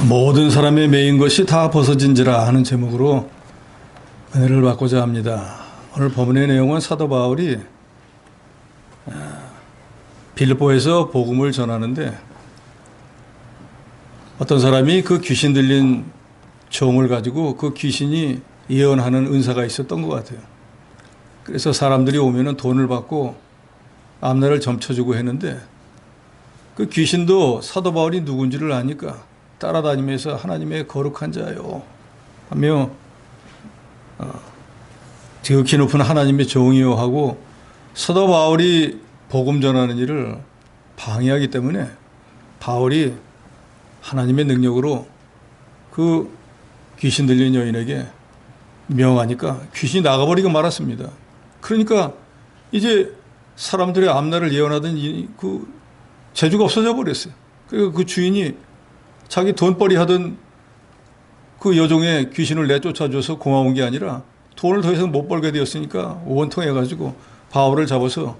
모든 사람의 매인 것이 다 벗어진지라 하는 제목으로 은혜를 받고자 합니다. 오늘 본문의 내용은 사도 바울이 빌립보에서 복음을 전하는데 어떤 사람이 그 귀신 들린 종을 가지고 그 귀신이 예언하는 은사가 있었던 것 같아요. 그래서 사람들이 오면은 돈을 받고 앞날을 점쳐주고 했는데 그 귀신도 사도 바울이 누군지를 아니까 따라다니면서 하나님의 거룩한 자요 하며 지극히 높은 하나님의 종이요 하고 사도 바울이 복음 전하는 일을 방해하기 때문에 바울이 하나님의 능력으로 그 귀신 들린 여인에게 명하니까 귀신이 나가버리고 말았습니다. 그러니까 이제 사람들의 앞날을 예언하던 그 재주가 없어져 버렸어요. 그리고 그 주인이 자기 돈벌이 하던 그 여종의 귀신을 내쫓아줘서 고마운 게 아니라 돈을 더 이상 못 벌게 되었으니까 원통해가지고 바울을 잡아서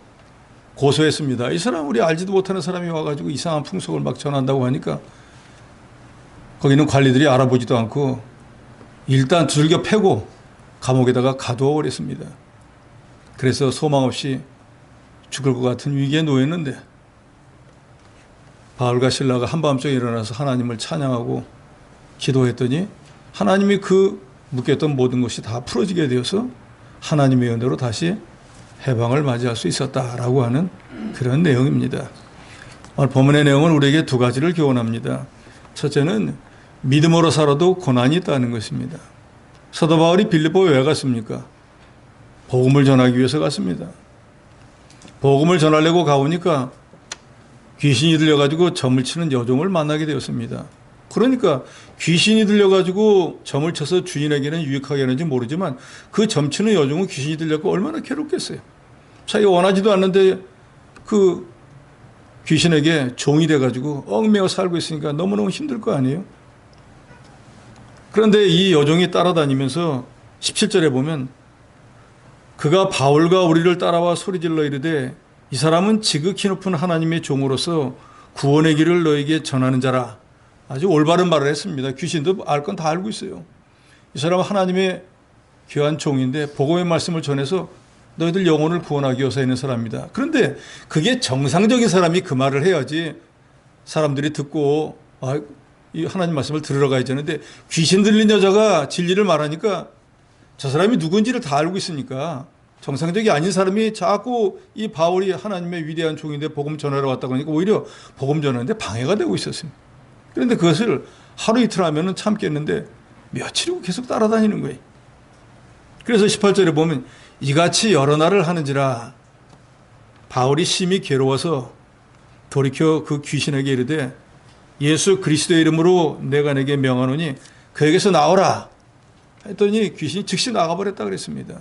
고소했습니다. 이 사람 우리 알지도 못하는 사람이 와가지고 이상한 풍속을 막 전한다고 하니까 거기는 관리들이 알아보지도 않고 일단 두들겨 패고 감옥에다가 가두어 버렸습니다. 그래서 소망 없이 죽을 것 같은 위기에 놓였는데 바울과 실라가 한밤중에 일어나서 하나님을 찬양하고 기도했더니 하나님이 그 묶였던 모든 것이 다 풀어지게 되어서 하나님의 은혜로 다시 해방을 맞이할 수 있었다라고 하는 그런 내용입니다. 오늘 본문의 내용은 우리에게 두 가지를 교훈합니다. 첫째는 믿음으로 살아도 고난이 있다는 것입니다. 사도 바울이 빌립보에 왜 갔습니까? 복음을 전하기 위해서 갔습니다. 복음을 전하려고 가보니까 귀신이 들려가지고 점을 치는 여종을 만나게 되었습니다. 그러니까 귀신이 들려가지고 점을 쳐서 주인에게는 유익하게 하는지 모르지만 그 점 치는 여종은 귀신이 들려고 얼마나 괴롭겠어요. 자기가 원하지도 않는데 그 귀신에게 종이 돼가지고 얽매여 살고 있으니까 너무너무 힘들 거 아니에요. 그런데 이 여종이 따라다니면서 17절에 보면 그가 바울과 우리를 따라와 소리질러 이르되 이 사람은 지극히 높은 하나님의 종으로서 구원의 길을 너에게 전하는 자라. 아주 올바른 말을 했습니다. 귀신도 알 건 다 알고 있어요. 이 사람은 하나님의 귀한 종인데 복음의 말씀을 전해서 너희들 영혼을 구원하기 위해서 있는 사람입니다. 그런데 그게 정상적인 사람이 그 말을 해야지 사람들이 듣고 이 하나님 말씀을 들으러 가야지 하는데 귀신 들린 여자가 진리를 말하니까 저 사람이 누군지를 다 알고 있으니까 정상적이 아닌 사람이 자꾸 이 바울이 하나님의 위대한 종인데 복음 전하러 왔다고 하니까 오히려 복음 전하는데 방해가 되고 있었습니다. 그런데 그것을 하루 이틀 하면은 참겠는데 며칠이고 계속 따라다니는 거예요. 그래서 18절에 보면 이같이 여러 날을 하는지라 바울이 심히 괴로워서 돌이켜 그 귀신에게 이르되 예수 그리스도의 이름으로 내가 내게 명하노니 그에게서 나오라 했더니 귀신이 즉시 나가버렸다 그랬습니다.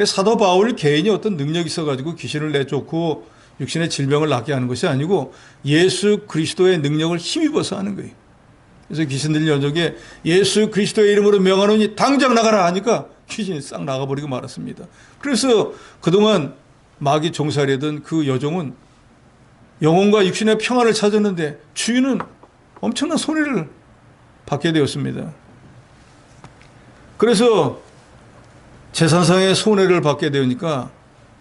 사도 바울 개인이 어떤 능력이 있어가지고 귀신을 내쫓고 육신의 질병을 낫게 하는 것이 아니고 예수 그리스도의 능력을 힘입어서 하는 거예요. 그래서 귀신 들린 여종에게 예수 그리스도의 이름으로 명하노니 당장 나가라 하니까 귀신이 싹 나가버리고 말았습니다. 그래서 그동안 마귀 종살이던 그 여종은 영혼과 육신의 평안을 찾았는데 주인은 엄청난 손해를 받게 되었습니다. 그래서 재산상의 손해를 받게 되니까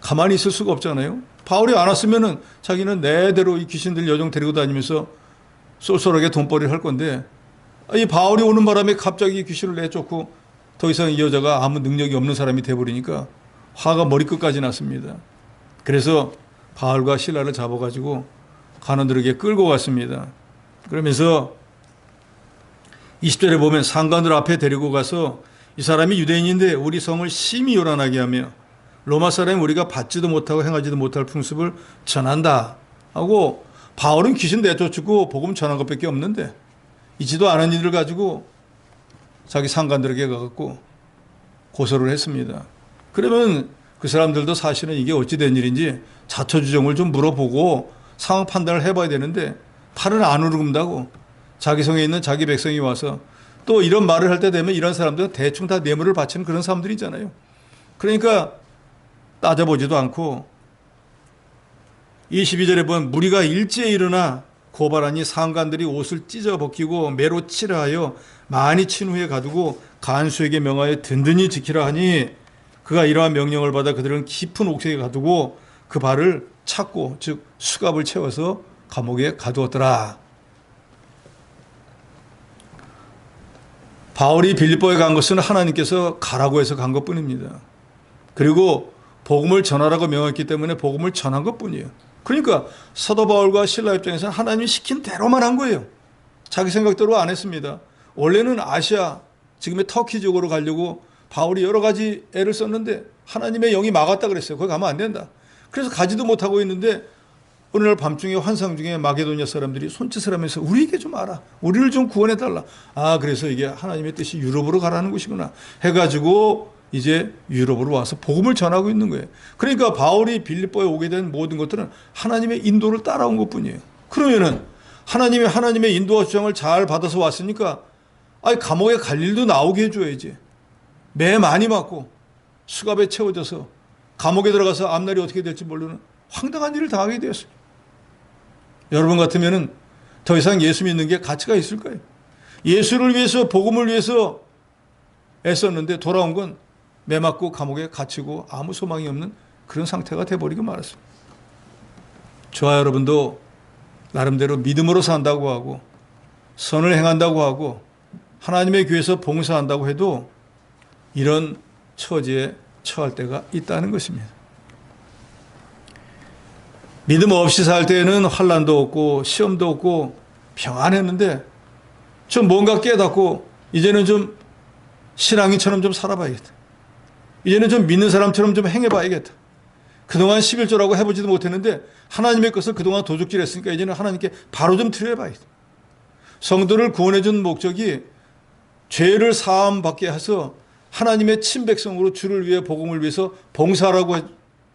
가만히 있을 수가 없잖아요. 바울이 안 왔으면은 자기는 내대로 이 귀신들 여종 데리고 다니면서 쏠쏠하게 돈벌이를 할 건데 이 바울이 오는 바람에 갑자기 귀신을 내쫓고 더 이상 이 여자가 아무 능력이 없는 사람이 돼버리니까 화가 머리끝까지 났습니다. 그래서 바울과 실라를 잡아가지고 관원들에게 끌고 갔습니다. 그러면서 20절에 보면 상관들 앞에 데리고 가서 이 사람이 유대인인데 우리 성을 심히 요란하게 하며 로마 사람이 우리가 받지도 못하고 행하지도 못할 풍습을 전한다 하고 바울은 귀신 내쫓고 복음 전한 것밖에 없는데 있지도 않은 일을 가지고 자기 상관들에게 가갖고 고소를 했습니다. 그러면 그 사람들도 사실은 이게 어찌된 일인지 자초지종을 좀 물어보고 상황 판단을 해봐야 되는데 팔은 안 오른다고 자기 성에 있는 자기 백성이 와서 또 이런 말을 할 때 되면 이런 사람들은 대충 다 뇌물을 바치는 그런 사람들이잖아요. 그러니까 따져보지도 않고 22절에 보면 무리가 일제히 일어나 고발하니 상관들이 옷을 찢어 벗기고 매로 치라 하여 많이 친 후에 가두고 간수에게 명하여 든든히 지키라 하니 그가 이러한 명령을 받아 그들은 깊은 옥색에 가두고 그 발을 찾고 즉 수갑을 채워서 감옥에 가두었더라. 바울이 빌립보에 간 것은 하나님께서 가라고 해서 간 것뿐입니다. 그리고 복음을 전하라고 명했기 때문에 복음을 전한 것뿐이에요. 그러니까 사도 바울과 실라 입장에서는 하나님이 시킨 대로만 한 거예요. 자기 생각대로 안 했습니다. 원래는 아시아, 지금의 터키 쪽으로 가려고 바울이 여러 가지 애를 썼는데 하나님의 영이 막았다 그랬어요. 거기 가면 안 된다. 그래서 가지도 못하고 있는데 어느 날 밤중에 환상 중에 마게도니아 사람들이 손짓을 하면서 우리에게 좀 알아. 우리를 좀 구원해달라. 아, 그래서 이게 하나님의 뜻이 유럽으로 가라는 것이구나 해가지고 이제 유럽으로 와서 복음을 전하고 있는 거예요. 그러니까 바울이 빌립보에 오게 된 모든 것들은 하나님의 인도를 따라온 것뿐이에요. 그러면은 하나님의 인도와 주장을 잘 받아서 왔으니까 아니 감옥에 갈 일도 나오게 해줘야지. 매 많이 맞고 수갑에 채워져서 감옥에 들어가서 앞날이 어떻게 될지 모르는 황당한 일을 당하게 되었어요. 여러분 같으면은 더 이상 예수 믿는 게 가치가 있을까요? 예수를 위해서 복음을 위해서 애썼는데 돌아온 건 매 맞고 감옥에 갇히고 아무 소망이 없는 그런 상태가 돼버리고 말았습니다. 저와 여러분도 나름대로 믿음으로 산다고 하고 선을 행한다고 하고 하나님의 교회에서 봉사한다고 해도 이런 처지에 처할 때가 있다는 것입니다. 믿음 없이 살 때에는 환난도 없고 시험도 없고 평안했는데 좀 뭔가 깨닫고 이제는 좀 신앙인처럼 좀 살아봐야겠다. 이제는 좀 믿는 사람처럼 좀 행해봐야겠다. 그동안 11조라고 해보지도 못했는데 하나님의 것을 그동안 도둑질했으니까 이제는 하나님께 바로 좀 드려야겠다. 성도를 구원해준 목적이 죄를 사함받게 해서 하나님의 친백성으로 주를 위해 복음을 위해서 봉사하라고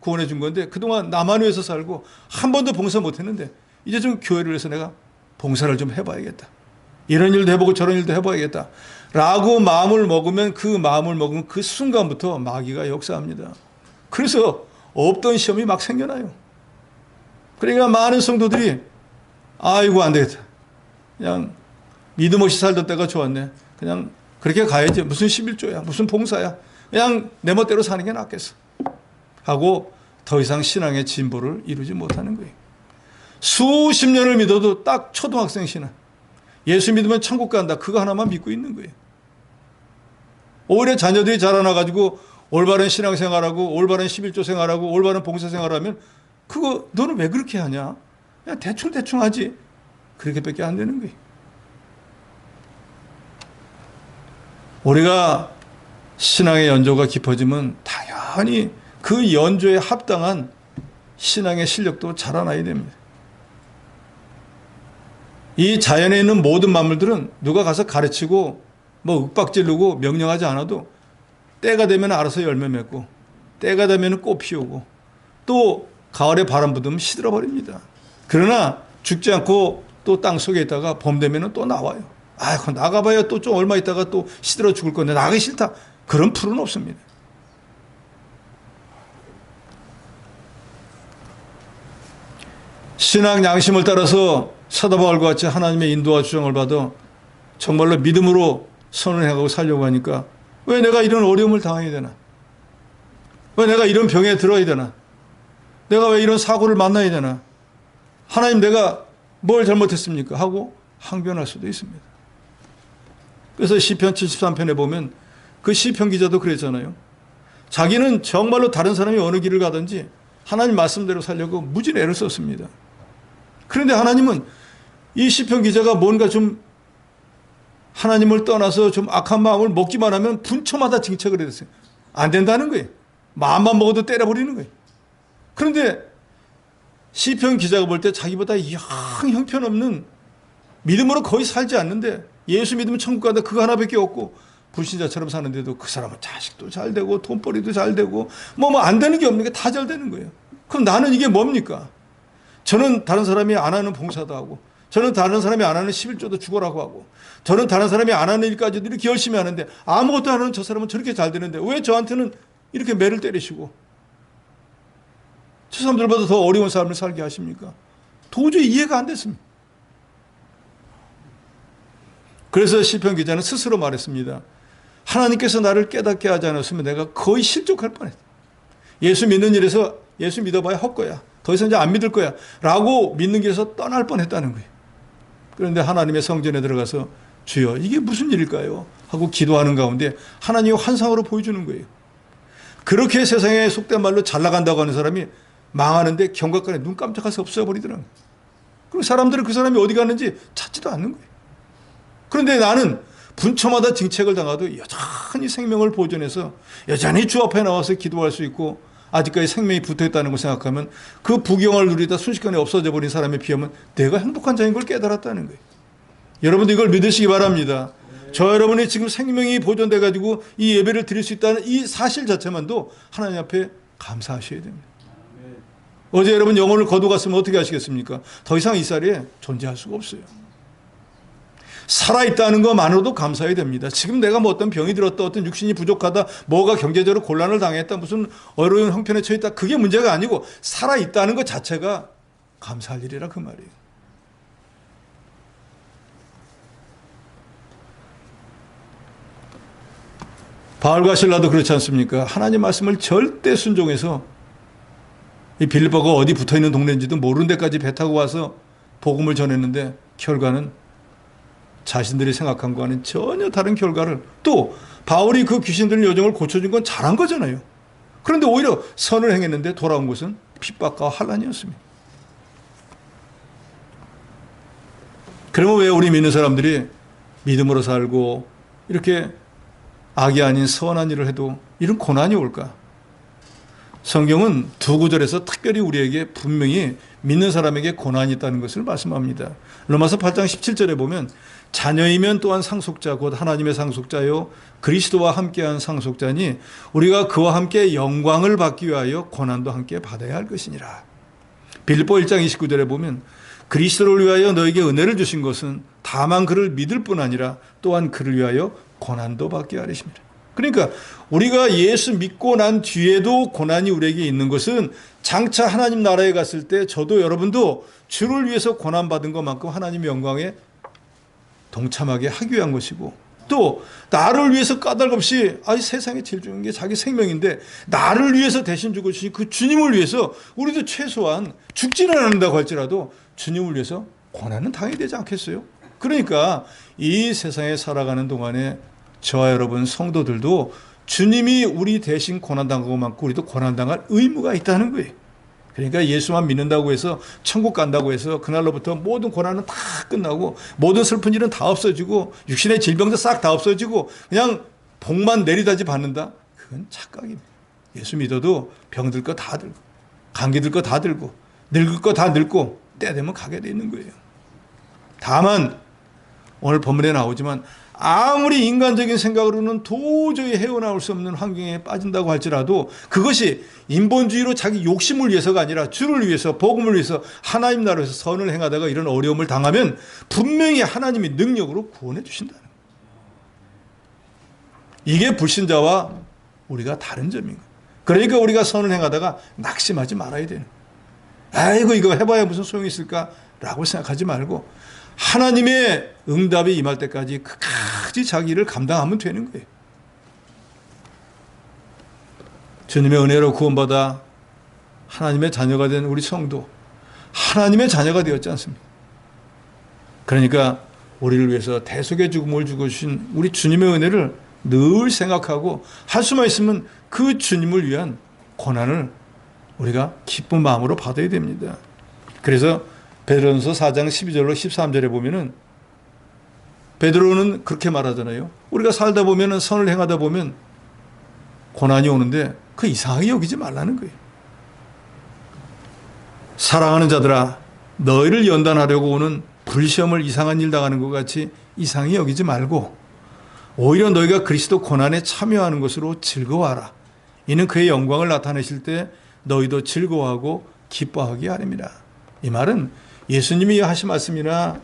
구원해준 건데 그동안 나만 위해서 살고 한 번도 봉사 못했는데 이제 좀 교회를 위해서 내가 봉사를 좀 해봐야겠다. 이런 일도 해보고 저런 일도 해봐야겠다. 라고 마음을 먹으면 그 순간부터 마귀가 역사합니다. 그래서 없던 시험이 막 생겨나요. 그러니까 많은 성도들이 아이고 안 되겠다. 그냥 믿음 없이 살던 때가 좋았네. 그냥 그렇게 가야지. 무슨 11조야. 무슨 봉사야. 그냥 내 멋대로 사는 게 낫겠어. 하고 더 이상 신앙의 진보를 이루지 못하는 거예요. 수십 년을 믿어도 딱 초등학생 신앙. 예수 믿으면 천국 간다. 그거 하나만 믿고 있는 거예요. 오히려 자녀들이 자라나가지고 올바른 신앙생활하고 올바른 11조 생활하고 올바른 봉사생활하면 그거 너는 왜 그렇게 하냐? 그냥 대충 하지. 그렇게밖에 안 되는 거예요. 우리가 신앙의 연조가 깊어지면 당연히 그 연조에 합당한 신앙의 실력도 자라나야 됩니다. 이 자연에 있는 모든 만물들은 누가 가서 가르치고 뭐 윽박지르고 명령하지 않아도 때가 되면 알아서 열매 맺고 때가 되면 꽃 피우고 또 가을에 바람 부으면 시들어버립니다. 그러나 죽지 않고 또 땅 속에 있다가 봄 되면 또 나와요. 아이고 나가봐야 또 좀 얼마 있다가 또 시들어 죽을 건데 나가기 싫다. 그런 풀은 없습니다. 신앙 양심을 따라서 사도 바울과 같이 하나님의 인도와 주장을 받아 정말로 믿음으로 선을 행하고 살려고 하니까 왜 내가 이런 어려움을 당해야 되나? 왜 내가 이런 병에 들어야 되나? 내가 왜 이런 사고를 만나야 되나? 하나님 내가 뭘 잘못했습니까? 하고 항변할 수도 있습니다. 그래서 시편 73편에 보면 그 시편 기자도 그랬잖아요. 자기는 정말로 다른 사람이 어느 길을 가든지 하나님 말씀대로 살려고 무진 애를 썼습니다. 그런데 하나님은 이 시편 기자가 뭔가 좀 하나님을 떠나서 좀 악한 마음을 먹기만 하면 분초마다 징책을 했어요. 안 된다는 거예요. 마음만 먹어도 때려버리는 거예요. 그런데 시편 기자가 볼 때 자기보다 영 형편없는 믿음으로 거의 살지 않는데 예수 믿으면 천국 간다 그거 하나밖에 없고 불신자처럼 사는데도 그 사람은 자식도 잘 되고 돈벌이도 잘 되고 뭐 안 되는 게 없는 게 다 잘 되는 거예요. 그럼 나는 이게 뭡니까? 저는 다른 사람이 안 하는 봉사도 하고 저는 다른 사람이 안 하는 11조도 죽어라고 하고 저는 다른 사람이 안 하는 일까지도 이렇게 열심히 하는데 아무것도 안 하는 저 사람은 저렇게 잘 되는데 왜 저한테는 이렇게 매를 때리시고 저 사람들보다 더 어려운 삶을 살게 하십니까? 도저히 이해가 안 됐습니다. 그래서 시편 기자는 스스로 말했습니다. 하나님께서 나를 깨닫게 하지 않았으면 내가 거의 실족할 뻔했다. 예수 믿는 일에서 예수 믿어봐야 헛거야. 더 이상 이제 안 믿을 거야. 라고 믿는 길에서 떠날 뻔했다는 거예요. 그런데 하나님의 성전에 들어가서 주여 이게 무슨 일일까요? 하고 기도하는 가운데 하나님이 환상으로 보여주는 거예요. 그렇게 세상에 속된 말로 잘 나간다고 하는 사람이 망하는데 경각간에 눈 깜짝할 수 없어 버리더라고요. 그리고 사람들은 그 사람이 어디 갔는지 찾지도 않는 거예요. 그런데 나는 분초마다 징책을 당하도 여전히 생명을 보존해서 여전히 주 앞에 나와서 기도할 수 있고 아직까지 생명이 붙어있다는 걸 생각하면 그 부경을 누리다 순식간에 없어져 버린 사람에 비하면 내가 행복한 자인 걸 깨달았다는 거예요. 여러분도 이걸 믿으시기 바랍니다. 저 여러분이 지금 생명이 보존돼 가지고 이 예배를 드릴 수 있다는 이 사실 자체만도 하나님 앞에 감사하셔야 됩니다. 어제 여러분 영혼을 거두갔으면 어떻게 하시겠습니까? 더 이상 이 자리에 존재할 수가 없어요. 살아있다는 것만으로도 감사해야 됩니다. 지금 내가 뭐 어떤 병이 들었다, 어떤 육신이 부족하다, 뭐가 경제적으로 곤란을 당했다, 무슨 어려운 형편에 처했다, 그게 문제가 아니고 살아있다는 것 자체가 감사할 일이라 그 말이에요. 바울과 실라도 그렇지 않습니까? 하나님 말씀을 절대 순종해서 이 빌립보가 어디 붙어있는 동네인지도 모르는 데까지 배 타고 와서 복음을 전했는데 결과는 자신들이 생각한 거와는 전혀 다른 결과를, 또 바울이 그 귀신들 요정을 고쳐준 건 잘한 거잖아요. 그런데 오히려 선을 행했는데 돌아온 것은 핍박과 환난이었습니다. 그러면 왜 우리 믿는 사람들이 믿음으로 살고 이렇게 악이 아닌 선한 일을 해도 이런 고난이 올까? 성경은 두 구절에서 특별히 우리에게 분명히 믿는 사람에게 고난이 있다는 것을 말씀합니다. 로마서 8장 17절에 보면 자녀이면 또한 상속자 곧 하나님의 상속자요 그리스도와 함께한 상속자니 우리가 그와 함께 영광을 받기 위하여 고난도 함께 받아야 할 것이니라. 빌립보 1장 29절에 보면 그리스도를 위하여 너에게 은혜를 주신 것은 다만 그를 믿을 뿐 아니라 또한 그를 위하여 고난도 받게 하리십니다. 그러니까 우리가 예수 믿고 난 뒤에도 고난이 우리에게 있는 것은 장차 하나님 나라에 갔을 때 저도 여러분도 주를 위해서 고난받은 것만큼 하나님 영광에 동참하게 하기 위한 것이고, 또 나를 위해서 까닭없이 세상에 제일 중요한 게 자기 생명인데 나를 위해서 대신 죽으신 그 주님을 위해서 우리도 최소한 죽지는 않는다고 할지라도 주님을 위해서 고난은 당해야 되지 않겠어요? 그러니까 이 세상에 살아가는 동안에 저와 여러분 성도들도 주님이 우리 대신 고난당한 것만큼 우리도 고난당할 의무가 있다는 거예요. 그러니까 예수만 믿는다고 해서 천국 간다고 해서 그날로부터 모든 고난은 다 끝나고 모든 슬픈 일은 다 없어지고 육신의 질병도 싹 다 없어지고 그냥 복만 내리다지 받는다? 그건 착각입니다. 예수 믿어도 병들 거 다 들고 감기 들 거 다 들고 늙을 거 다 늙고 때 되면 가게 돼 있는 거예요. 다만 오늘 본문에 나오지만 아무리 인간적인 생각으로는 도저히 헤어나올 수 없는 환경에 빠진다고 할지라도 그것이 인본주의로 자기 욕심을 위해서가 아니라 주를 위해서 복음을 위해서 하나님 나라에서 선을 행하다가 이런 어려움을 당하면 분명히 하나님이 능력으로 구원해 주신다는 거예요. 이게 불신자와 우리가 다른 점인 거예요. 그러니까 우리가 선을 행하다가 낙심하지 말아야 되는 거예요. 아이고 이거 해봐야 무슨 소용이 있을까라고 생각하지 말고 하나님의 응답이 임할 때까지 끝까지 자기 일을 감당하면 되는 거예요. 주님의 은혜로 구원받아 하나님의 자녀가 된 우리 성도, 하나님의 자녀가 되었지 않습니까? 그러니까 우리를 위해서 대속의 죽음을 주신 우리 주님의 은혜를 늘 생각하고 할 수만 있으면 그 주님을 위한 고난을 우리가 기쁜 마음으로 받아야 됩니다. 그래서 베드로전서 4장 12절로 13절에 보면은 베드로는 그렇게 말하잖아요. 우리가 살다 보면은 선을 행하다 보면 고난이 오는데 그 이상하게 여기지 말라는 거예요. 사랑하는 자들아, 너희를 연단하려고 오는 불시험을 이상한 일 당하는 것 같이 이상히 여기지 말고 오히려 너희가 그리스도 고난에 참여하는 것으로 즐거워하라. 이는 그의 영광을 나타내실 때 너희도 즐거워하고 기뻐하게 하림이라. 이 말은 예수님이 하신 말씀이나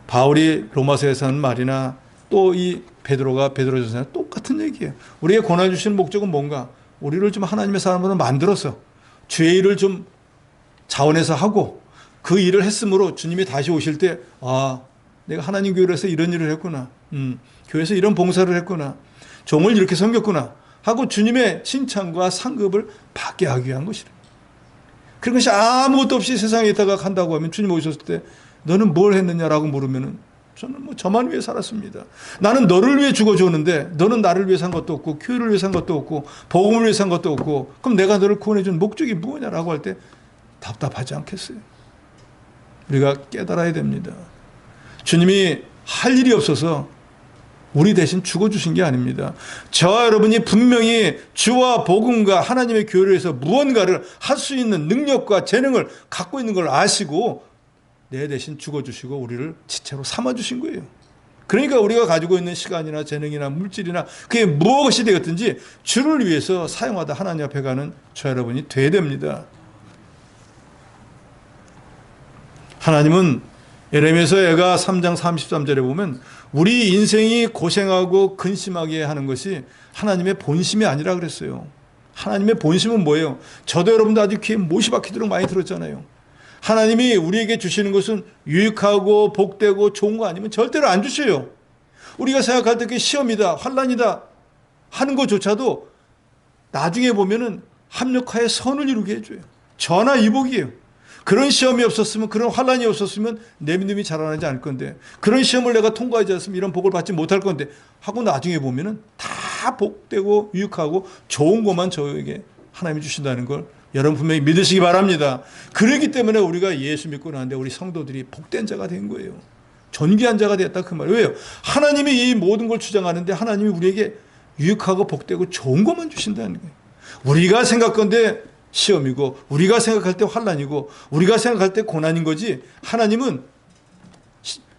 바울이 로마서에서 하는 말이나 또 이 베드로가 베드로전서에 똑같은 얘기예요. 우리의 고난 주시는 목적은 뭔가? 우리를 좀 하나님의 사람으로 만들어서 주의 일을 좀 자원해서 하고 그 일을 했으므로 주님이 다시 오실 때 내가 하나님 교회에서 이런 일을 했구나. 교회에서 이런 봉사를 했구나. 종을 이렇게 섬겼구나. 하고 주님의 칭찬과 상급을 받게 하기 위한 것이라. 그런 것이 아무것도 없이 세상에 있다가 간다고 하면 주님 오셨을 때 너는 뭘 했느냐라고 물으면은 저는 뭐 저만 위해 살았습니다. 나는 너를 위해 죽어줬는데 너는 나를 위해 산 것도 없고 교회를 위해 산 것도 없고 복음을 위해 산 것도 없고 그럼 내가 너를 구원해준 목적이 뭐냐라고 할 때 답답하지 않겠어요? 우리가 깨달아야 됩니다. 주님이 할 일이 없어서 우리 대신 죽어주신 게 아닙니다. 저와 여러분이 분명히 주와 복음과 하나님의 교회를 위해서 무언가를 할 수 있는 능력과 재능을 갖고 있는 걸 아시고 내 대신 죽어주시고 우리를 지체로 삼아주신 거예요. 그러니까 우리가 가지고 있는 시간이나 재능이나 물질이나 그게 무엇이 되었든지 주를 위해서 사용하다 하나님 앞에 가는 저 여러분이 돼야 됩니다. 하나님은 예레미야서가 3장 33절에 보면 우리 인생이 고생하고 근심하게 하는 것이 하나님의 본심이 아니라 그랬어요. 하나님의 본심은 뭐예요? 저도 여러분도 아주 귀에 못이 박히도록 많이 들었잖아요. 하나님이 우리에게 주시는 것은 유익하고 복되고 좋은 거 아니면 절대로 안 주셔요. 우리가 생각할 때 그게 시험이다, 환난이다 하는 것조차도 나중에 보면은 합력하여 선을 이루게 해줘요. 전화 이복이에요. 그런 시험이 없었으면, 그런 환난이 없었으면 내 믿음이 자라나지 않을 건데, 그런 시험을 내가 통과하지 않았으면 이런 복을 받지 못할 건데 하고 나중에 보면은 다 복되고 유익하고 좋은 것만 저에게 하나님이 주신다는 걸 여러분 분명히 믿으시기 바랍니다. 그렇기 때문에 우리가 예수 믿고 나는데 우리 성도들이 복된 자가 된 거예요. 존귀한 자가 되었다 그 말이에요. 왜요? 하나님이 이 모든 걸 주장하는데 하나님이 우리에게 유익하고 복되고 좋은 것만 주신다는 거예요. 우리가 생각건데 시험이고 우리가 생각할 때 환난이고 우리가 생각할 때 고난인 거지 하나님은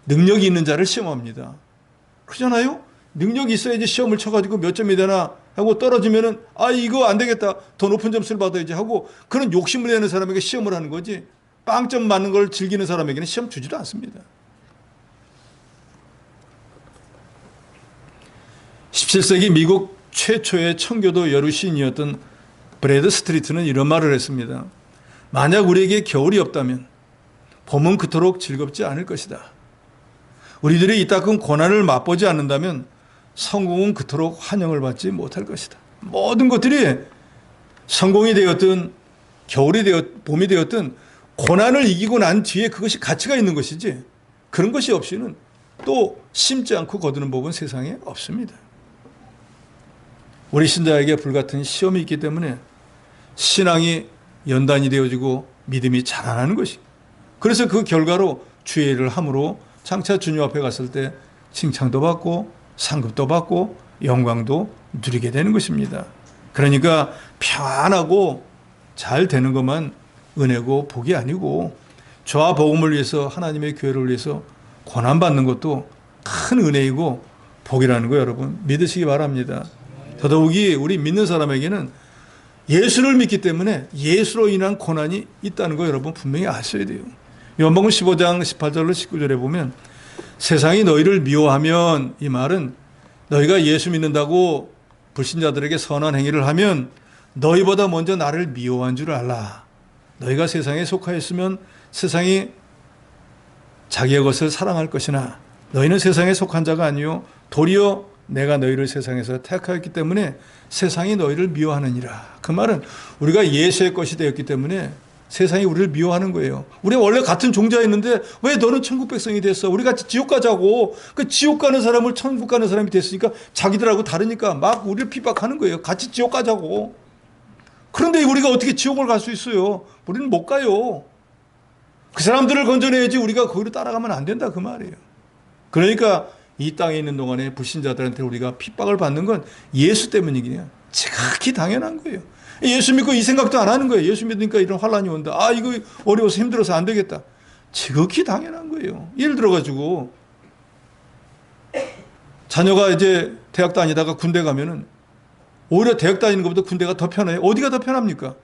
능력이 있는 자를 시험합니다. 그러잖아요? 능력이 있어야지 시험을 쳐가지고 몇 점이 되나 하고 떨어지면은 아 이거 안 되겠다 더 높은 점수를 받아야지 하고 그런 욕심을 내는 사람에게 시험을 하는 거지 빵점 맞는 걸 즐기는 사람에게는 시험 주지도 않습니다. 17세기 미국 최초의 청교도 여루시인이었던 브래드 스트리트는 이런 말을 했습니다. 만약 우리에게 겨울이 없다면 봄은 그토록 즐겁지 않을 것이다. 우리들이 이따금 고난을 맛보지 않는다면 성공은 그토록 환영을 받지 못할 것이다. 모든 것들이 성공이 되었든 겨울이 되었든 봄이 되었든 고난을 이기고 난 뒤에 그것이 가치가 있는 것이지 그런 것이 없이는 또 심지 않고 거두는 법은 세상에 없습니다. 우리 신자에게 불같은 시험이 있기 때문에 신앙이 연단이 되어지고 믿음이 자라나는 것이. 그래서 그 결과로 주의 일을 함으로 장차 주님 앞에 갔을 때 칭찬도 받고 상급도 받고 영광도 누리게 되는 것입니다. 그러니까 평안하고 잘 되는 것만 은혜고 복이 아니고 저와 복음을 위해서 하나님의 교회를 위해서 고난받는 것도 큰 은혜이고 복이라는 거 여러분 믿으시기 바랍니다. 더더욱이 우리 믿는 사람에게는 예수를 믿기 때문에 예수로 인한 고난이 있다는 거 여러분 분명히 아셔야 돼요. 요한복음 15장 18절로 19절에 보면 세상이 너희를 미워하면 이 말은 너희가 예수 믿는다고 불신자들에게 선한 행위를 하면 너희보다 먼저 나를 미워한 줄 알라. 너희가 세상에 속하였으면 세상이 자기의 것을 사랑할 것이나 너희는 세상에 속한 자가 아니요 도리어 내가 너희를 세상에서 택하였기 때문에 세상이 너희를 미워하느니라. 그 말은 우리가 예수의 것이 되었기 때문에 세상이 우리를 미워하는 거예요. 우리 원래 같은 종자였는데 왜 너는 천국 백성이 됐어? 우리 같이 지옥 가자고. 그 지옥 가는 사람을 천국 가는 사람이 됐으니까 자기들하고 다르니까 막 우리를 핍박하는 거예요. 같이 지옥 가자고. 그런데 우리가 어떻게 지옥을 갈 수 있어요? 우리는 못 가요. 그 사람들을 건져내야지 우리가 거기로 따라가면 안 된다 그 말이에요. 그러니까 이 땅에 있는 동안에 불신자들한테 우리가 핍박을 받는 건 예수 때문이기냐. 지극히 당연한 거예요. 예수 믿고 이 생각도 안 하는 거예요. 예수 믿으니까 이런 환란이 온다. 아 이거 어려워서 힘들어서 안 되겠다. 지극히 당연한 거예요. 예를 들어가지고 자녀가 이제 대학 다니다가 군대 가면은 오히려 대학 다니는 것보다 군대가 더 편해요. 어디가 더 편합니까?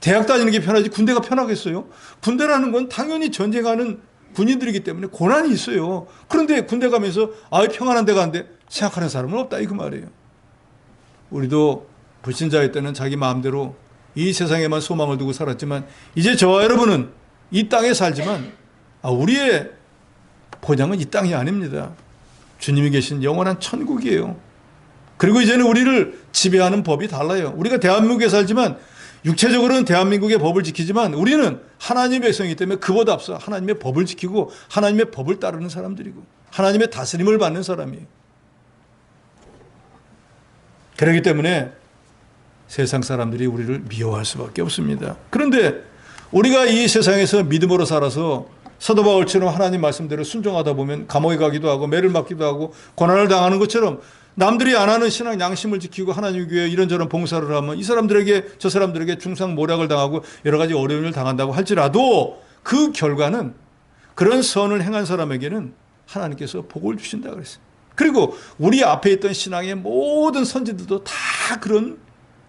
대학 다니는 게 편하지 군대가 편하겠어요? 군대라는 건 당연히 전쟁하는 군인들이기 때문에 고난이 있어요. 그런데 군대 가면서 아이 평안한 데 가는데 생각하는 사람은 없다 이 그 말이에요. 우리도 불신자일 때는 자기 마음대로 이 세상에만 소망을 두고 살았지만 이제 저와 여러분은 이 땅에 살지만 우리의 보장은 이 땅이 아닙니다. 주님이 계신 영원한 천국이에요. 그리고 이제는 우리를 지배하는 법이 달라요. 우리가 대한민국에 살지만 육체적으로는 대한민국의 법을 지키지만 우리는 하나님의 백성이기 때문에 그보다 앞서 하나님의 법을 지키고 하나님의 법을 따르는 사람들이고 하나님의 다스림을 받는 사람이에요. 그렇기 때문에 세상 사람들이 우리를 미워할 수밖에 없습니다. 그런데 우리가 이 세상에서 믿음으로 살아서 사도 바울처럼 하나님 말씀대로 순종하다 보면 감옥에 가기도 하고 매를 맞기도 하고 고난을 당하는 것처럼 남들이 안 하는 신앙 양심을 지키고 하나님 교회에 이런저런 봉사를 하면 이 사람들에게 저 사람들에게 중상모략을 당하고 여러 가지 어려움을 당한다고 할지라도 그 결과는 그런 선을 행한 사람에게는 하나님께서 복을 주신다 그랬어요. 그리고 우리 앞에 있던 신앙의 모든 선지들도 다 그런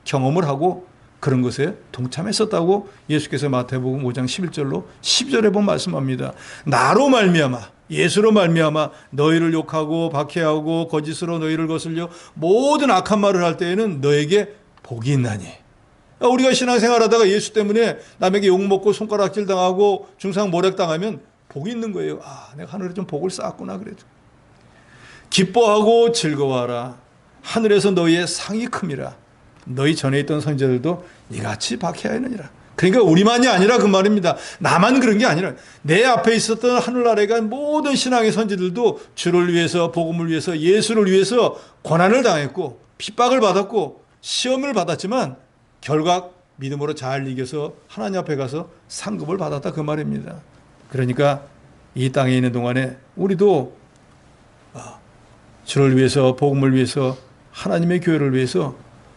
경험을 하고 그런 것에 동참했었다고 예수께서 마태복음 5장 11절로 10절에 보면 말씀합니다. 나로 말미암아 예수로 말미암아 너희를 욕하고 박해하고 거짓으로 너희를 거슬려 모든 악한 말을 할 때에는 너에게 복이 있나니. 우리가 신앙생활하다가 예수 때문에 남에게 욕먹고 손가락질 당하고 중상모략 당하면 복이 있는 거예요. 아, 내가 하늘에 좀 복을 쌓았구나 그래도. 기뻐하고 즐거워하라. 하늘에서 너희의 상이 큼이라. 너희 전에 있던 선지자들도 이같이 박해하였느니라. 그러니까 우리만이 아니라 그 말입니다. 나만 그런 게 아니라 내 앞에 있었던 하늘나라에 간 모든 신앙의 선지들도 주를 위해서 복음을 위해서 예수를 위해서 고난을 당했고 핍박을 받았고 시험을 받았지만 결국 믿음으로 잘 이겨서 하나님 앞에 가서 상급을 받았다 그 말입니다. 그러니까 이 땅에 있는 동안에 우리도 주를 위해서 복음을 위해서 하나님의 교회를 위해서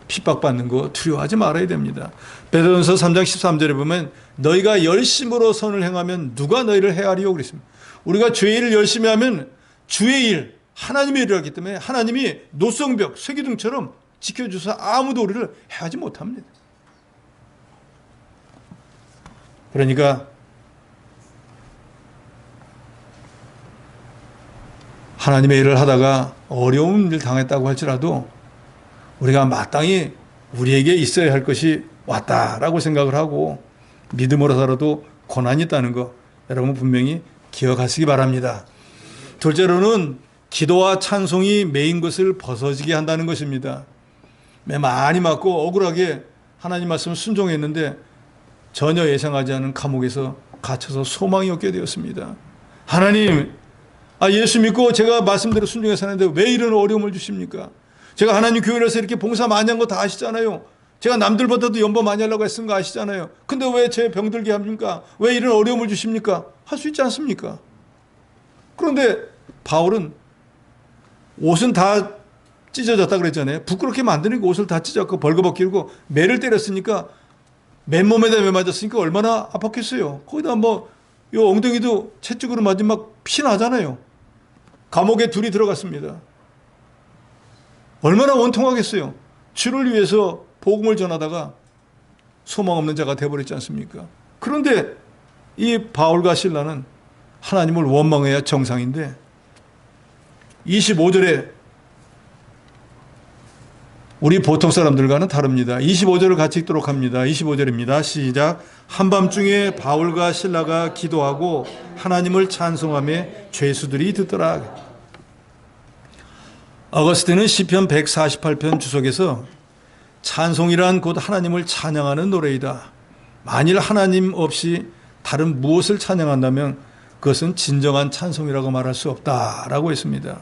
핍박받는 거 두려워하지 말아야 됩니다. 베드로전서 3장 13절에 보면 너희가 열심으로 선을 행하면 누가 너희를 해하리요 그랬습니다. 우리가 주의 일을 열심히 하면 주의 일, 하나님의 일을 하기 때문에 하나님이 노성벽, 쇠기둥처럼 지켜주셔서 아무도 우리를 해하지 못합니다. 그러니까 하나님의 일을 하다가 어려운 일 당했다고 할지라도 우리가 마땅히 우리에게 있어야 할 것이 왔다라고 생각을 하고 믿음으로 살아도 고난이 있다는 거 여러분 분명히 기억하시기 바랍니다. 둘째로는 기도와 찬송이 매인 것을 벗어지게 한다는 것입니다. 많이 맞고 억울하게 하나님 말씀 순종했는데 전혀 예상하지 않은 감옥에서 갇혀서 소망이 없게 되었습니다. 하나님, 예수 믿고 제가 말씀대로 순종해서 사는데 왜 이런 어려움을 주십니까? 제가 하나님 교회에서 이렇게 봉사 많이 한 거 다 아시잖아요. 제가 남들보다도 연보 많이 하려고 애쓴 거 아시잖아요. 근데 왜 제 병들게 합니까? 왜 이런 어려움을 주십니까? 할 수 있지 않습니까? 그런데 바울은 옷은 다 찢어졌다 그랬잖아요. 부끄럽게 만드는 옷을 다 찢었고 벌거벗기고 매를 때렸으니까 맨몸에다 매 맞았으니까 얼마나 아팠겠어요. 거기다 요 엉덩이도 채찍으로 맞으면 막 피 나잖아요. 감옥에 둘이 들어갔습니다. 얼마나 원통하겠어요. 주를 위해서 복음을 전하다가 소망 없는 자가 되어버렸지 않습니까? 그런데 이 바울과 실라는 하나님을 원망해야 정상인데 25절에 우리 보통 사람들과는 다릅니다. 25절을 같이 읽도록 합니다. 25절입니다. 시작. 한밤중에 바울과 실라가 기도하고 하나님을 찬송하며 죄수들이 듣더라. 어거스틴은 시편 148편 주석에서 찬송이란 곧 하나님을 찬양하는 노래이다. 만일 하나님 없이 다른 무엇을 찬양한다면 그것은 진정한 찬송이라고 말할 수 없다라고 했습니다.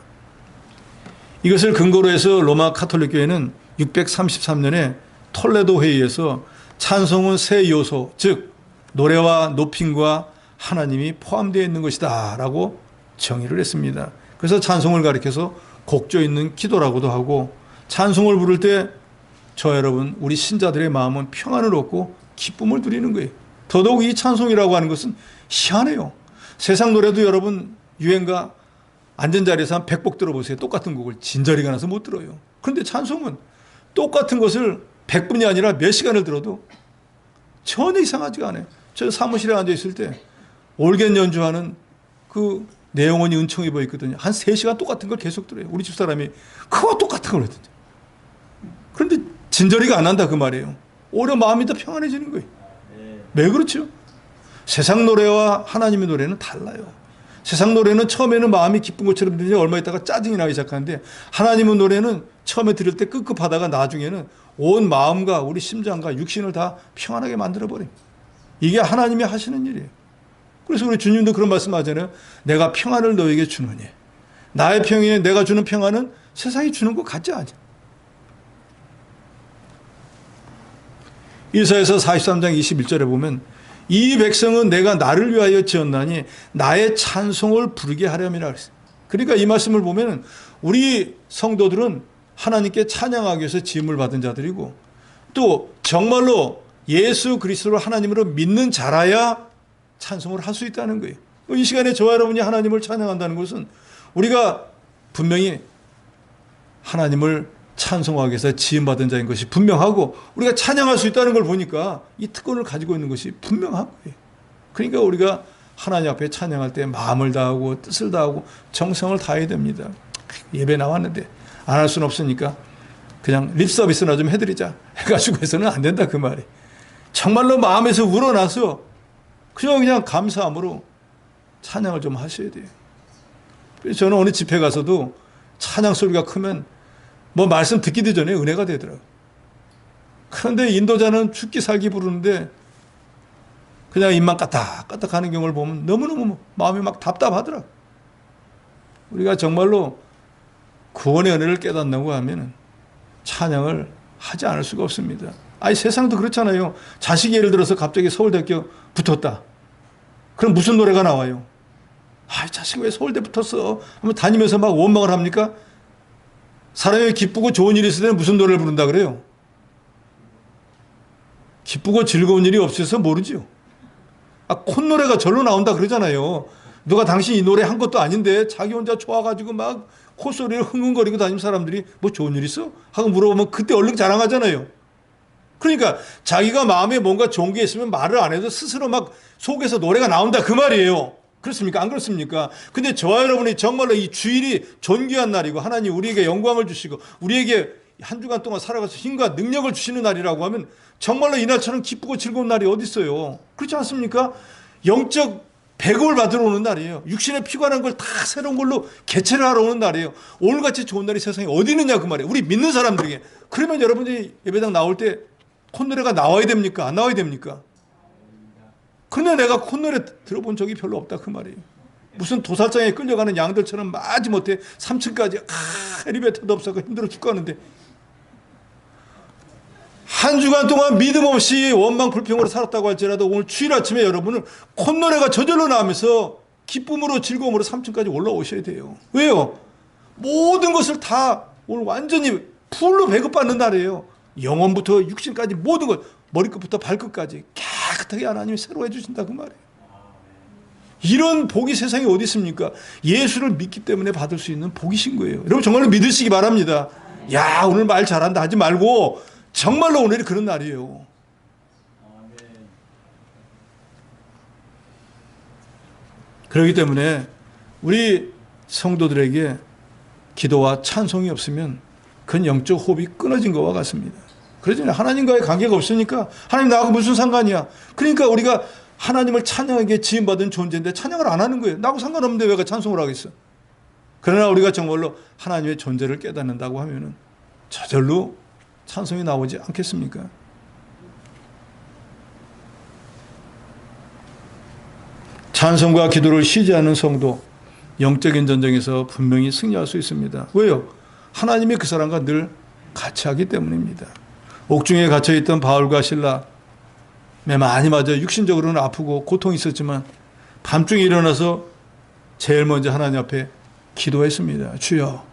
이것을 근거로 해서 로마 가톨릭 교회는 633년에 톨레도 회의에서 찬송은 세 요소, 즉 노래와 높임과 하나님이 포함되어 있는 것이다 라고 정의를 했습니다. 그래서 찬송을 가리켜서 곡조 있는 기도라고도 하고 찬송을 부를 때 저 여러분 우리 신자들의 마음은 평안을 얻고 기쁨을 누리는 거예요. 더더욱 이 찬송이라고 하는 것은 희한해요. 세상 노래도 여러분 유행가 앉은 자리에서 한 100곡 들어보세요. 똑같은 곡을 진저리가 나서 못 들어요. 그런데 찬송은 똑같은 것을 100분이 아니라 몇 시간을 들어도 전혀 이상하지가 않아요. 저 사무실에 앉아있을 때 올겐 연주하는 그 내용원이 은총 입어 있거든요. 한 3시간 똑같은 걸 계속 들어요. 우리 집사람이 그거 똑같은 걸 했거든요. 그런데 진저리가 안 난다 그 말이에요. 오히려 마음이 더 평안해지는 거예요. 왜 그렇죠? 세상 노래와 하나님의 노래는 달라요. 세상 노래는 처음에는 마음이 기쁜 것처럼 들리지 얼마 있다가 짜증이 나기 시작하는데 하나님의 노래는 처음에 들을 때 끄급하다가 나중에는 온 마음과 우리 심장과 육신을 다 평안하게 만들어버립니다. 이게 하나님이 하시는 일이에요. 그래서 우리 주님도 그런 말씀하잖아요. 내가 평안을 너에게 주느니 나의 평에 내가 주는 평안은 세상이 주는 것 같지 않아. 이사야서 43장 21절에 보면 이 백성은 내가 나를 위하여 지었나니 나의 찬송을 부르게 하렴이라 그랬어요. 그러니까 이 말씀을 보면 우리 성도들은 하나님께 찬양하기 위해서 지음을 받은 자들이고 또 정말로 예수 그리스도를 하나님으로 믿는 자라야 찬송을 할 수 있다는 거예요. 이 시간에 저와 여러분이 하나님을 찬양한다는 것은 우리가 분명히 하나님을 찬송하기 위해서 지음받은 자인 것이 분명하고 우리가 찬양할 수 있다는 걸 보니까 이 특권을 가지고 있는 것이 분명한 거예요. 그러니까 우리가 하나님 앞에 찬양할 때 마음을 다하고 뜻을 다하고 정성을 다해야 됩니다. 예배 나왔는데 안 할 수는 없으니까 그냥 립 서비스나 좀 해드리자 해가지고 해서는 안 된다 그 말이. 정말로 마음에서 우러나서 그냥 감사함으로 찬양을 좀 하셔야 돼요. 그래서 저는 어느 집회 가서도 찬양 소리가 크면 뭐 말씀 듣기도 전에 은혜가 되더라고요. 그런데 인도자는 죽기 살기 부르는데 그냥 입만 까딱까딱 하는 경우를 보면 너무너무 마음이 막 답답하더라고요. 우리가 정말로 구원의 은혜를 깨닫는다고 하면 찬양을 하지 않을 수가 없습니다. 아니 세상도 그렇잖아요. 자식이 예를 들어서 갑자기 서울대학교 붙었다. 그럼 무슨 노래가 나와요? 아, 자식 왜 서울대 붙었어? 하면 다니면서 막 원망을 합니까? 사람이 기쁘고 좋은 일이 있을 때는 무슨 노래를 부른다 그래요? 기쁘고 즐거운 일이 없어서 모르지요. 아, 콧노래가 절로 나온다 그러잖아요. 누가 당신 이 노래 한 것도 아닌데 자기 혼자 좋아가지고 막 콧소리를 흥흥거리고 다니는 사람들이 뭐 좋은 일 있어? 하고 물어보면 그때 얼른 자랑하잖아요. 그러니까 자기가 마음에 뭔가 좋은 게 있으면 말을 안 해도 스스로 막 속에서 노래가 나온다 그 말이에요. 그렇습니까? 안 그렇습니까? 근데 저와 여러분이 정말로 이 주일이 존귀한 날이고 하나님 우리에게 영광을 주시고 우리에게 한 주간 동안 살아가서 힘과 능력을 주시는 날이라고 하면 정말로 이날처럼 기쁘고 즐거운 날이 어디 있어요? 그렇지 않습니까? 영적 배급을 받으러 오는 날이에요. 육신에 피곤한 걸 다 새로운 걸로 개체를 하러 오는 날이에요. 오늘같이 좋은 날이 세상에 어디 있느냐 그 말이에요. 우리 믿는 사람들에게. 그러면 여러분들이 예배당 나올 때 콧노래가 나와야 됩니까? 안 나와야 됩니까? 그런데 내가 콧노래 들어본 적이 별로 없다 그 말이에요. 무슨 도살장에 끌려가는 양들처럼 마지못해 3층까지 엘리베이터도 없어서 힘들어 죽겠는데 한 주간 동안 믿음 없이 원망 불평으로 살았다고 할지라도 오늘 주일 아침에 여러분은 콧노래가 저절로 나오면서 기쁨으로 즐거움으로 3층까지 올라오셔야 돼요. 왜요? 모든 것을 다 오늘 완전히 풀로 배급받는 날이에요. 영혼부터 육신까지 모든 것 머리끝부터 발끝까지 깨끗하게 하나님이 새로 해주신다 그 말이에요. 이런 복이 세상에 어디 있습니까? 예수를 믿기 때문에 받을 수 있는 복이신 거예요. 여러분 정말로 믿으시기 바랍니다. 야 오늘 말 잘한다 하지 말고 정말로 오늘이 그런 날이에요. 그렇기 때문에 우리 성도들에게 기도와 찬송이 없으면 그건 영적 호흡이 끊어진 것과 같습니다. 그러잖아요. 하나님과의 관계가 없으니까 하나님 나하고 무슨 상관이야. 그러니까 우리가 하나님을 찬양하기에 지음받은 존재인데 찬양을 안 하는 거예요. 나하고 상관없는데 왜 찬송을 하겠어. 그러나 우리가 정말로 하나님의 존재를 깨닫는다고 하면은 저절로 찬송이 나오지 않겠습니까? 찬송과 기도를 쉬지 않는 성도 영적인 전쟁에서 분명히 승리할 수 있습니다. 왜요? 하나님이 그 사람과 늘 같이 하기 때문입니다. 옥중에 갇혀있던 바울과 실라 많이 맞아 육신적으로는 아프고 고통이 있었지만 밤중에 일어나서 제일 먼저 하나님 앞에 기도했습니다. 주여.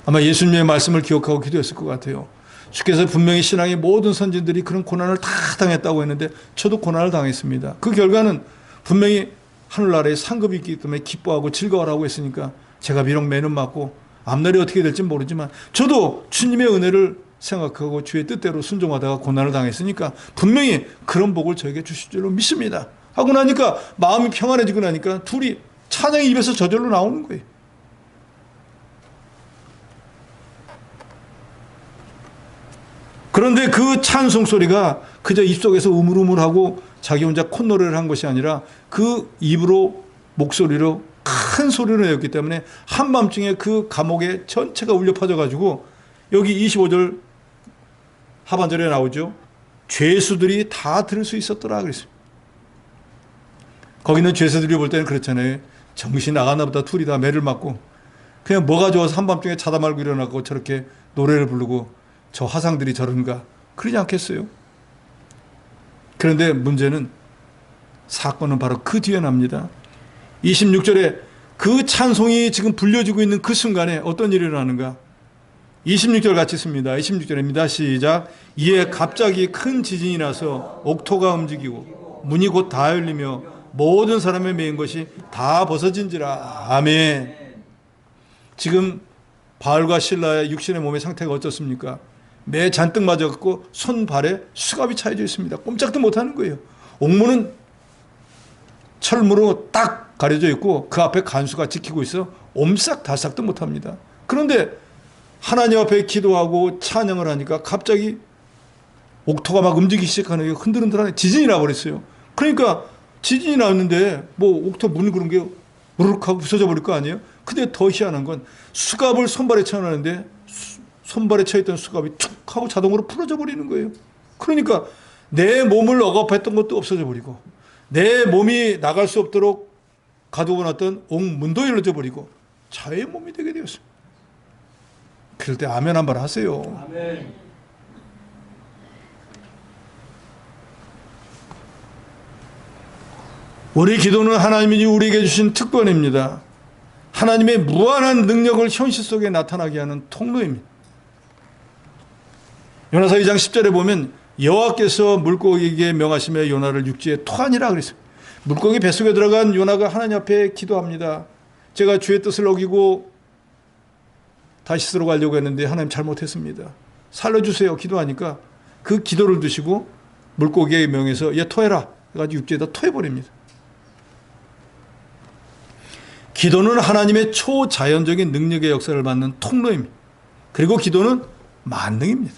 아마 예수님의 말씀을 기억하고 기도했을 것 같아요. 주께서 분명히 신앙의 모든 선진들이 그런 고난을 다 당했다고 했는데 저도 고난을 당했습니다. 그 결과는 분명히 하늘나라에 상급이 있기 때문에 기뻐하고 즐거워라고 했으니까 제가 비록 매는 맞고 앞날이 어떻게 될지 모르지만 저도 주님의 은혜를 생각하고 주의 뜻대로 순종하다가 고난을 당했으니까 분명히 그런 복을 저에게 주실 줄로 믿습니다. 하고 나니까 마음이 평안해지고 나니까 둘이 찬양이 입에서 저절로 나오는 거예요. 그런데 그 찬송 소리가 그저 입속에서 우물우물하고 자기 혼자 콧노래를 한 것이 아니라 그 입으로 목소리로 큰 소리로 내었기 때문에 한밤중에 그 감옥에 전체가 울려 퍼져가지고 여기 25절 하반절에 나오죠. 죄수들이 다 들을 수 있었더라 그랬어요. 거기는 죄수들이 볼 때는 그렇잖아요. 정신 나갔나 보다 둘이 다 매를 맞고 그냥 뭐가 좋아서 한밤중에 자다 말고 일어나고 저렇게 노래를 부르고 저 화상들이 저런가 그러지 않겠어요? 그런데 문제는 사건은 바로 그 뒤에 납니다. 26절에 그 찬송이 지금 불려지고 있는 그 순간에 어떤 일이 일어나는가? 26절 같이 씁니다. 26절입니다. 시작. 이에 갑자기 큰 지진이 나서 옥토가 움직이고 문이 곧 다 열리며 모든 사람의 매인 것이 다 벗어진지라. 아멘. 지금 바울과 실라의 육신의 몸의 상태가 어떻습니까? 매 잔뜩 맞아갖고 손발에 수갑이 차여져 있습니다. 꼼짝도 못하는 거예요. 옥문은 철문으로 딱 가려져 있고 그 앞에 간수가 지키고 있어 옴싹달싹도 못합니다. 그런데 하나님 앞에 기도하고 찬양을 하니까 갑자기 옥토가 막 움직이기 시작하는 게 흔들흔들하는 지진이 나버렸어요. 그러니까 지진이 났는데 뭐 옥토 문 그런 게 우르륵 하고 부서져 버릴 거 아니에요? 근데 더 희한한 건 수갑을 손발에 쳐놨는데 손발에 쳐있던 수갑이 툭 하고 자동으로 풀어져 버리는 거예요. 그러니까 내 몸을 억압했던 것도 없어져 버리고 내 몸이 나갈 수 없도록 가두고 놨던 옥문도 열려져 버리고 자유의 몸이 되게 되었습니다. 그럴 때 아멘 한 번 하세요. 아멘. 우리 기도는 하나님이 우리에게 주신 특권입니다. 하나님의 무한한 능력을 현실 속에 나타나게 하는 통로입니다. 요나서 2장 10절에 보면 여호와께서 물고기에게 명하시며 요나를 육지에 토하니라 그랬어요. 물고기 뱃속에 들어간 요나가 하나님 앞에 기도합니다. 제가 주의 뜻을 어기고 다시스로 가려고 했는데 하나님 잘못했습니다. 살려주세요. 기도하니까 그 기도를 드시고 물고기에 명해서 얘 토해라. 그래가지고 육지에다 토해버립니다. 기도는 하나님의 초자연적인 능력의 역사를 받는 통로입니다. 그리고 기도는 만능입니다.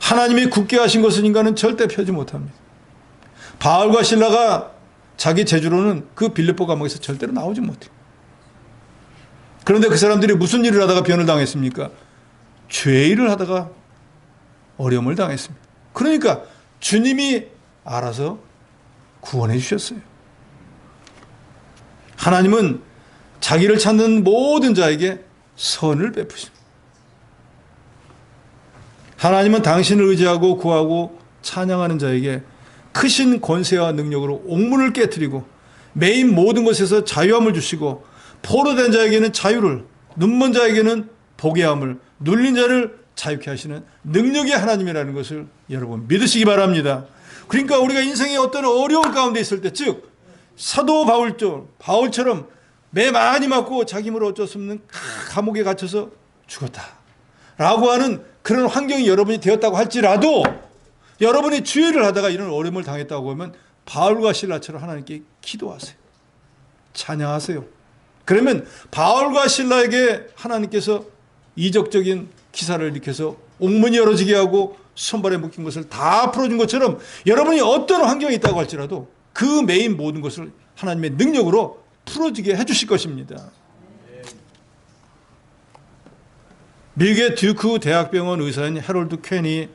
하나님이 굳게 하신 것은 인간은 절대 펴지 못합니다. 바울과 실라가 자기 제주로는 그 빌립보 감옥에서 절대로 나오지 못해요. 그런데 그 사람들이 무슨 일을 하다가 변을 당했습니까? 죄일을 하다가 어려움을 당했습니다. 그러니까 주님이 알아서 구원해 주셨어요. 하나님은 자기를 찾는 모든 자에게 선을 베푸십니다. 하나님은 당신을 의지하고 구하고 찬양하는 자에게 크신 권세와 능력으로 옥문을 깨뜨리고 매인 모든 것에서 자유함을 주시고 포로된 자에게는 자유를, 눈먼 자에게는 보게 함을, 눌린 자를 자유케 하시는 능력의 하나님이라는 것을 여러분 믿으시기 바랍니다. 그러니까 우리가 인생의 어떤 어려운 가운데 있을 때, 즉 사도 바울처럼 매 많이 맞고 자기 힘으로 어쩔 수 없는 감옥에 갇혀서 죽었다라고 하는 그런 환경이 여러분이 되었다고 할지라도 여러분이 주의를 하다가 이런 어려움을 당했다고 하면 바울과 실라처럼 하나님께 기도하세요. 찬양하세요. 그러면 바울과 실라에게 하나님께서 이적적인 기사를 일으켜서 옥문이 열어지게 하고 손발에 묶인 것을 다 풀어준 것처럼 여러분이 어떤 환경이 있다고 할지라도 그 메인 모든 것을 하나님의 능력으로 풀어지게 해주실 것입니다. 미국의 듀크 대학병원 의사인 해롤드 퀸이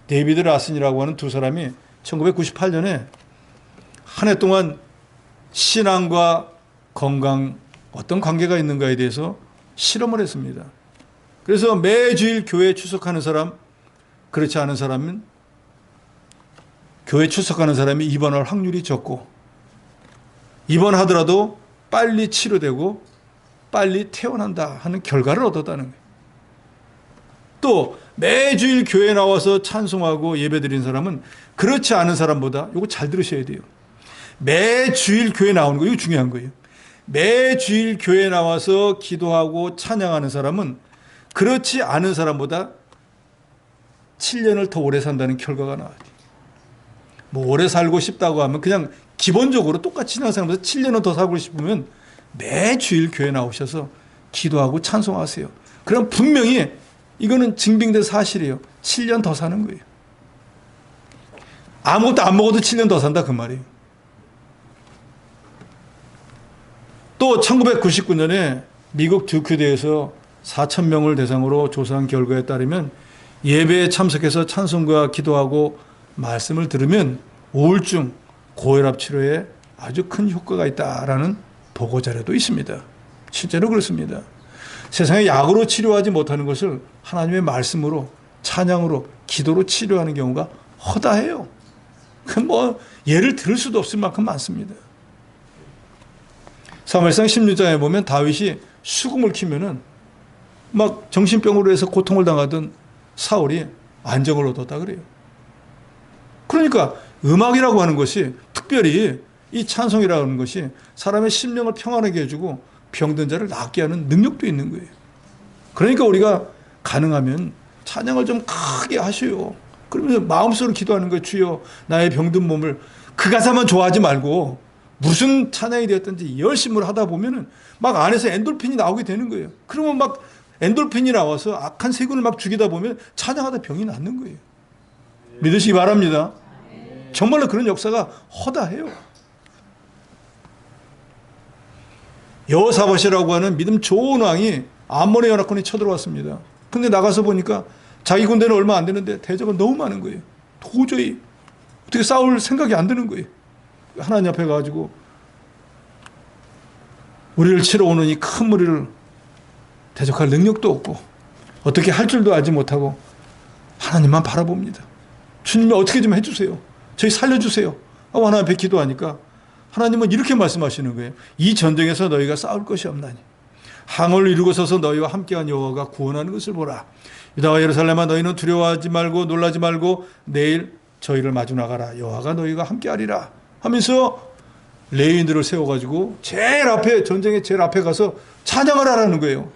데이비드 라슨이라고 하는 두 사람이 1998년에 한 해 동안 신앙과 건강 어떤 관계가 있는가에 대해서 실험을 했습니다. 그래서 매주일 교회에 출석하는 사람, 그렇지 않은 사람은 교회 출석하는 사람이 입원할 확률이 적고 입원하더라도 빨리 치료되고 빨리 퇴원한다 하는 결과를 얻었다는 거예요. 또 매주일 교회에 나와서 찬송하고 예배드리는 사람은 그렇지 않은 사람보다, 이거 잘 들으셔야 돼요. 매주일 교회 나오는 거, 이거 중요한 거예요. 매주일 교회에 나와서 기도하고 찬양하는 사람은 그렇지 않은 사람보다 7년을 더 오래 산다는 결과가 나와요. 뭐 오래 살고 싶다고 하면 그냥 기본적으로 똑같이 지난 사람보다 7년을 더 살고 싶으면 매주일 교회 나오셔서 기도하고 찬송하세요. 그럼 분명히 이거는 증빙된 사실이에요. 7년 더 사는 거예요. 아무것도 안 먹어도 7년 더 산다 그 말이에요. 또 1999년에 미국 듀크대에서 4,000명을 대상으로 조사한 결과에 따르면 예배에 참석해서 찬송과 기도하고 말씀을 들으면 우울증, 고혈압 치료에 아주 큰 효과가 있다라는 보고 자료도 있습니다. 실제로 그렇습니다. 세상에 약으로 치료하지 못하는 것을 하나님의 말씀으로, 찬양으로, 기도로 치료하는 경우가 허다해요. 예를 들을 수도 없을 만큼 많습니다. 사무엘상 16장에 보면 다윗이 수금을 키면은 막 정신병으로 해서 고통을 당하던 사울이 안정을 얻었다 그래요. 그러니까 음악이라고 하는 것이, 특별히 이 찬송이라고 하는 것이 사람의 심령을 평안하게 해주고 병든 자를 낫게 하는 능력도 있는 거예요. 그러니까 우리가 가능하면 찬양을 좀 크게 하셔요. 그러면서 마음속으로 기도하는 거예요. 주여 나의 병든 몸을, 그 가사만 좋아하지 말고 무슨 찬양이 되었든지 열심히 하다 보면은 막 안에서 엔돌핀이 나오게 되는 거예요. 그러면 막 엔돌핀이 나와서 악한 세균을 막 죽이다 보면 찬양하다 병이 낫는 거예요. 믿으시기 바랍니다. 정말로 그런 역사가 허다해요. 여호사밧이라고 하는 믿음 좋은 왕이 암몬의 연합군이 쳐들어왔습니다. 근데 나가서 보니까 자기 군대는 얼마 안 되는데 대적은 너무 많은 거예요. 도저히 어떻게 싸울 생각이 안 드는 거예요. 하나님 앞에 가가지고 우리를 치러 오는 이 큰 무리를 대적할 능력도 없고 어떻게 할 줄도 알지 못하고 하나님만 바라봅니다. 주님이 어떻게 좀 해주세요. 저희 살려주세요. 하고 하나님 앞에 기도하니까 하나님은 이렇게 말씀하시는 거예요. 이 전쟁에서 너희가 싸울 것이 없나니 항을 이루고 서서 너희와 함께한 여호와가 구원하는 것을 보라. 유다와 예루살렘아 너희는 두려워하지 말고 놀라지 말고 내일 저희를 마주 나가라. 여호와가 너희가 함께하리라 하면서 레위인들을 세워가지고 제일 앞에, 전쟁의 제일 앞에 가서 찬양을 하라는 거예요.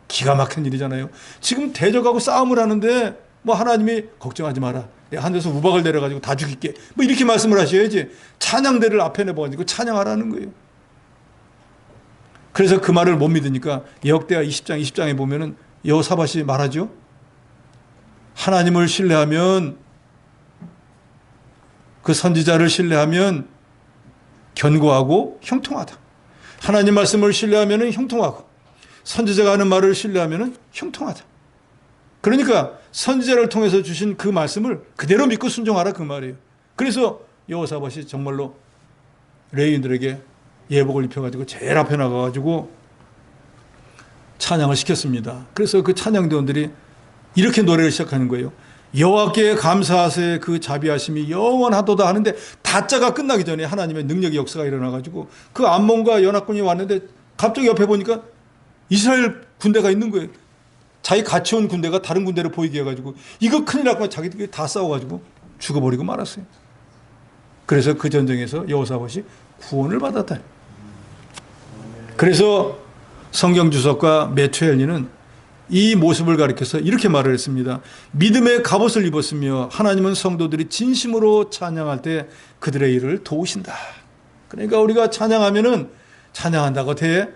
기가 막힌 일이잖아요. 지금 대적하고 싸움을 하는데 뭐 하나님이 걱정하지 마라. 하늘에서 우박을 내려가지고 다 죽일게. 뭐 이렇게 말씀을 하셔야지. 찬양대를 앞에 내봐가지고 찬양하라는 거예요. 그래서 그 말을 못 믿으니까 역대하 20장에 보면은 여호사밧이 말하죠. 하나님을 신뢰하면, 그 선지자를 신뢰하면 견고하고 형통하다. 하나님 말씀을 신뢰하면 형통하고 선지자가 하는 말을 신뢰하면 형통하다. 그러니까 선지자를 통해서 주신 그 말씀을 그대로 믿고 순종하라 그 말이에요. 그래서 여호사밧이 정말로 레위인들에게 예복을 입혀가지고 제일 앞에 나가가지고 찬양을 시켰습니다. 그래서 그 찬양대원들이 이렇게 노래를 시작하는 거예요. 여호와께 감사하세 그 자비하심이 영원하도다 하는데 다짜가 끝나기 전에 하나님의 능력의 역사가 일어나가지고 그 암몬과 연합군이 왔는데 갑자기 옆에 보니까 이스라엘 군대가 있는 거예요. 자기 같이 온 군대가 다른 군대를 보이게 해가지고 이거 큰일 났고 자기들끼리 다 싸워가지고 죽어버리고 말았어요. 그래서 그 전쟁에서 여호사밧이 구원을 받았다. 그래서 성경 주석가 매튜 헨리는 이 모습을 가리켜서 이렇게 말을 했습니다. 믿음의 갑옷을 입었으며 하나님은 성도들이 진심으로 찬양할 때 그들의 일을 도우신다. 그러니까 우리가 찬양하면은 찬양한다고 돼.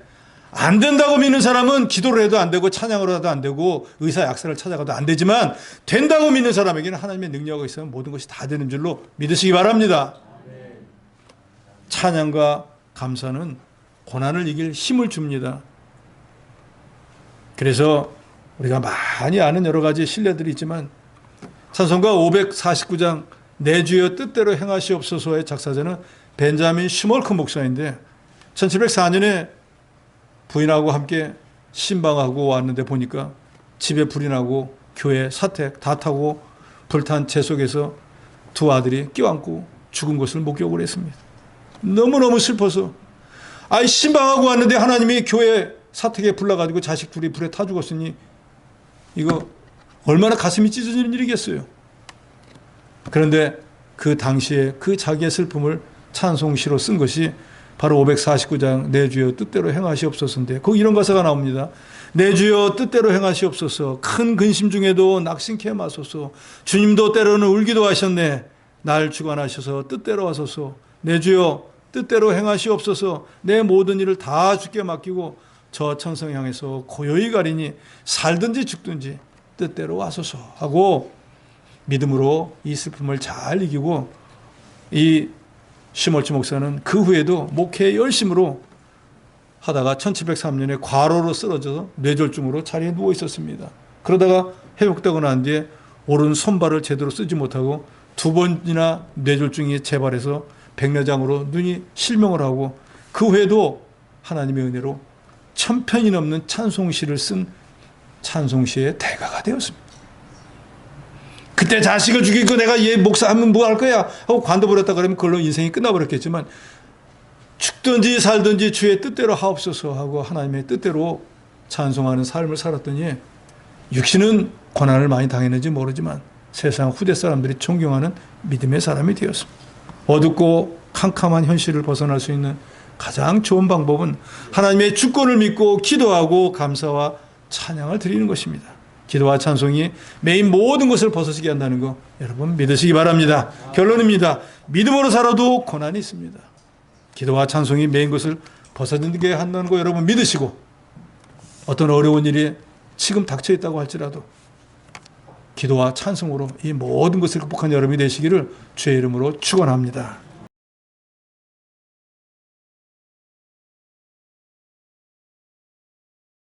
안 된다고 믿는 사람은 기도를 해도 안 되고 찬양을 해도 안 되고 의사 약사를 찾아가도 안 되지만 된다고 믿는 사람에게는 하나님의 능력이 있으면 모든 것이 다 되는 줄로 믿으시기 바랍니다. 찬양과 감사는 고난을 이길 힘을 줍니다. 그래서 우리가 많이 아는 여러 가지 신뢰들이 있지만 찬송가 549장 내 주여 뜻대로 행하시옵소서의 작사자는 벤자민 슈멀크 목사인데 1704년에 부인하고 함께 신방하고 왔는데 보니까 집에 불이 나고 교회 사택 다 타고 불탄 재 속에서 두 아들이 껴안고 죽은 것을 목격을 했습니다. 너무너무 슬퍼서 신방하고 왔는데 하나님이 교회 사택에 불나가지고 자식 둘이 불에 타 죽었으니 이거 얼마나 가슴이 찢어지는 일이겠어요. 그런데 그 당시에 그 자기의 슬픔을 찬송시로 쓴 것이 바로 549장 내 주여 뜻대로 행하시옵소서인데 거기 이런 가사가 나옵니다. 내 주여 뜻대로 행하시옵소서 큰 근심 중에도 낙심케 마소서 주님도 때로는 울기도 하셨네 날 주관하셔서 뜻대로 하소서 내 주여 뜻대로 행하시옵소서 내 모든 일을 다 주께 맡기고 저 천성 향해서 고요히 가리니 살든지 죽든지 뜻대로 하소서 하고 믿음으로 이 슬픔을 잘 이기고 이 슈멀츠 목사는 그 후에도 목회 열심으로 하다가 1703년에 과로로 쓰러져서 뇌졸중으로 자리에 누워 있었습니다. 그러다가 회복되고 난 뒤에 오른 손발을 제대로 쓰지 못하고 두 번이나 뇌졸중이 재발해서 백내장으로 눈이 실명을 하고 그 후에도 하나님의 은혜로 1000편이 넘는 찬송시를 쓴 찬송시의 대가가 되었습니다. 그때 자식을 죽이고 내가 얘 목사하면 뭐 할 거야 하고 관둬버렸다 그러면 그걸로 인생이 끝나버렸겠지만 죽든지 살든지 주의 뜻대로 하옵소서 하고 하나님의 뜻대로 찬송하는 삶을 살았더니 육신은 고난을 많이 당했는지 모르지만 세상 후대 사람들이 존경하는 믿음의 사람이 되었습니다. 어둡고 캄캄한 현실을 벗어날 수 있는 가장 좋은 방법은 하나님의 주권을 믿고 기도하고 감사와 찬양을 드리는 것입니다. 기도와 찬송이 메인 모든 것을 벗어지게 한다는 거 여러분 믿으시기 바랍니다. 결론입니다. 믿음으로 살아도 고난이 있습니다. 기도와 찬송이 메인 것을 벗어지게 한다는 거 여러분 믿으시고 어떤 어려운 일이 지금 닥쳐 있다고 할지라도 기도와 찬송으로 이 모든 것을 극복한 여러분이 되시기를 주의 이름으로 축원합니다.